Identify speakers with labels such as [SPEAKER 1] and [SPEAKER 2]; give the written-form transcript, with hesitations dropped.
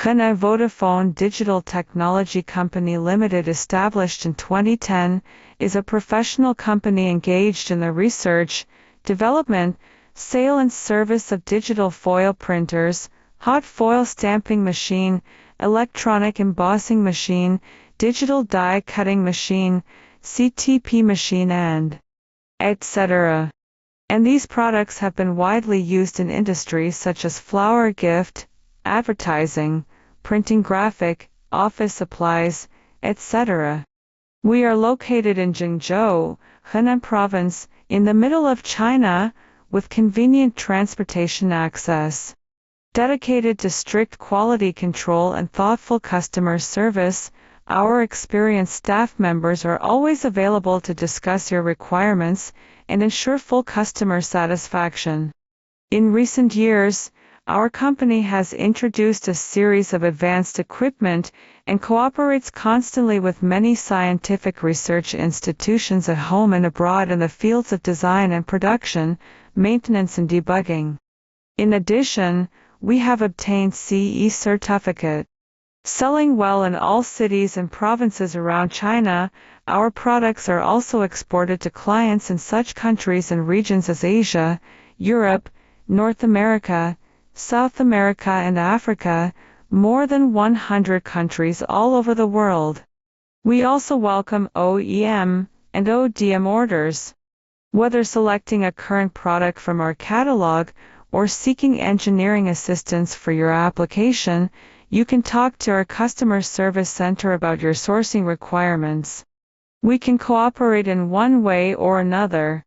[SPEAKER 1] China Vodafone Digital Technology Company Limited, established in 2010, is a professional company engaged in the research, development, sale and service of digital foil printers, hot foil stamping machine, electronic embossing machine, digital die cutting machine, CTP machine and etc. And these products have been widely used in industries such as flower gift, advertising, printing graphic, office supplies, etc. We are located in Jingzhou, Henan Province, in the middle of China, with convenient transportation access. Dedicated to strict quality control and thoughtful customer service, our experienced staff members are always available to discuss your requirements and ensure full customer satisfaction. In recent years, our company has introduced a series of advanced equipment and cooperates constantly with many scientific research institutions at home and abroad in the fields of design and production, maintenance and debugging. In addition, we have obtained CE certificate. Selling well in all cities and provinces around China, our products are also exported to clients in such countries and regions as Asia, Europe, North America, South America and Africa, more than 100 countries all over the world. We also welcome OEM and ODM orders. Whether selecting a current product from our catalog or seeking engineering assistance for your application, you can talk to our customer service center about your sourcing requirements. We can cooperate in one way or another.